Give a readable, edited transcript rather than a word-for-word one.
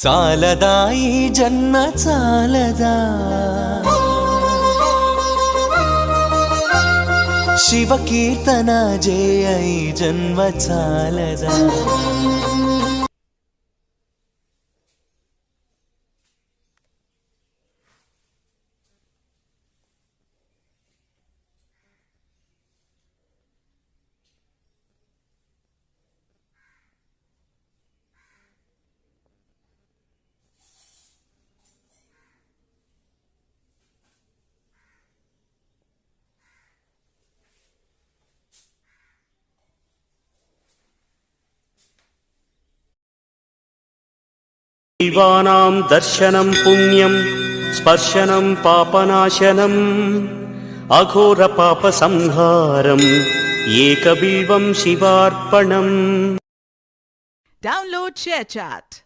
చాలదా ఈ జన్మ చాలదా శివ కీర్తన జయ ఈ జన్మ చాలదా దైవానాం దర్శనం పుణ్యం స్పర్శనం పాపనాశనం అఘోర పాప సంహారం ఏకబిల్వం శివార్పణం. Download ShareChat.